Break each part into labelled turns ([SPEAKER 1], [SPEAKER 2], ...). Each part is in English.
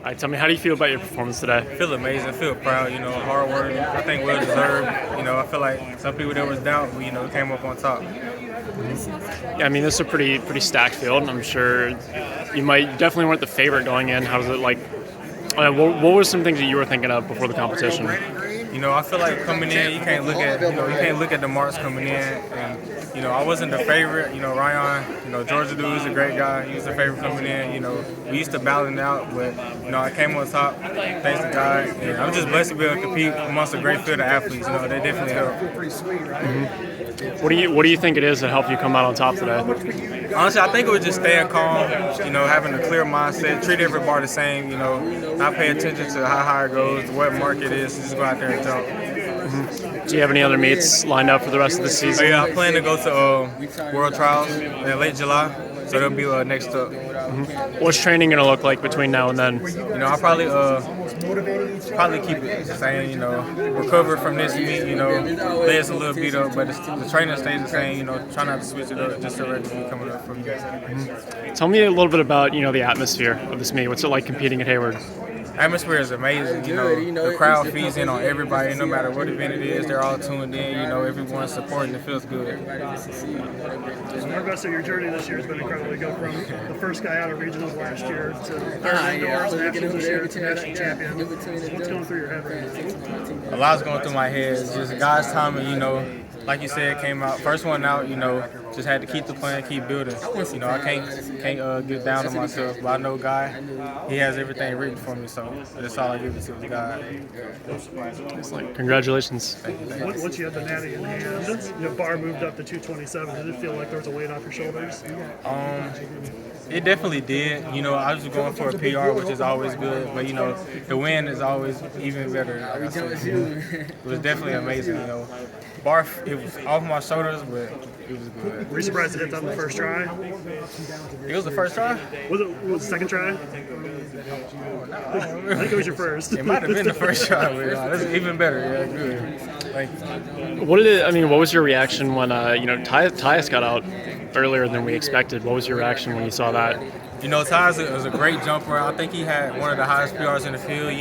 [SPEAKER 1] All right, tell me, how do you feel about your performance today?
[SPEAKER 2] I feel amazing. I feel proud. Hard work. I think well deserved. I feel like some people there was doubt, but came up on top.
[SPEAKER 1] Yeah, I mean, this is a pretty stacked field, and I'm sure you definitely weren't the favorite going in. How does it like? What were some things that you were thinking of before the competition?
[SPEAKER 2] I feel like coming in, you can't look at the marks coming in, and I wasn't the favorite. Ryan, Georgia dude is a great guy. He was the favorite coming in. We used to battle it out, but I came on top thanks to God, and I'm just blessed to be able to compete amongst a great field of athletes. They definitely help.
[SPEAKER 1] Mm-hmm. What do you think it is that helped you come out on top today?
[SPEAKER 2] Honestly, I think it was just staying calm, having a clear mindset, treat everybody the same, not pay attention to how high it goes, what mark it is, just go out there and jump.
[SPEAKER 1] Mm-hmm. Do you have any other meets lined up for the rest of the season?
[SPEAKER 2] Yeah, I plan to go to World Trials in late July, so that'll be next up.
[SPEAKER 1] Mm-hmm. What's training going to look like between now and then?
[SPEAKER 2] I'll probably keep it the same, recover from this meet, legs a little beat up, but the training stays the same, try not to switch it up just so ready to be coming up from here.
[SPEAKER 1] Mm-hmm. Tell me a little bit about, the atmosphere of this meet. What's it like competing at Hayward?
[SPEAKER 2] Atmosphere is amazing. The crowd feeds in on everybody, no matter what event it is. They're all tuned in. Everyone's supporting. It feels good.
[SPEAKER 3] Arvesta, your journey this year has been incredibly good. From the first guy out of regionals last year to third indoors, nationals this year to national champion. What's going through your head right now?
[SPEAKER 2] A lot's going through my head. It's just God's timing. Like you said, came out first one out. Just had to keep the plan, keep building. I can't get down on myself, but I know God, He has everything written for me. So that's all I give it to God.
[SPEAKER 1] Congratulations.
[SPEAKER 2] Thank you.
[SPEAKER 3] Once you had the natty in hand, bar moved up to 227. Did it feel like there was a weight off your shoulders?
[SPEAKER 2] It definitely did. I was going for a PR, which is always good, but the win is always even better. It was definitely amazing. Bar, it was off my shoulders, but it was good.
[SPEAKER 3] Were you surprised to hit that on the first try?
[SPEAKER 2] It was the first try?
[SPEAKER 3] Was it the second try? I think it was your first.
[SPEAKER 2] It might have been the first try, but that's even better. Yeah, good. Thank you.
[SPEAKER 1] What was your reaction when Tyus got out earlier than we expected? What was your reaction when you saw that?
[SPEAKER 2] Tyus was a great jumper. I think he had one of the highest PRs in the field.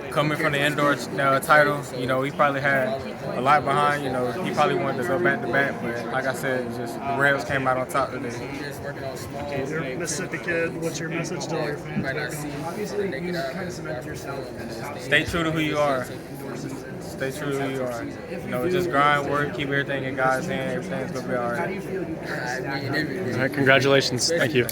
[SPEAKER 2] Coming from the indoor title, he probably had a lot behind. He probably wanted to go back to back, but like I said, just the Rebs came out on top today.
[SPEAKER 3] You're a Mississippi kid. What's your message to all your fans?
[SPEAKER 2] Stay true to who you are. Stay true to who you are. Just grind, work, keep everything in God's hand. Everything's gonna be all right.
[SPEAKER 1] All right, congratulations. Thank you.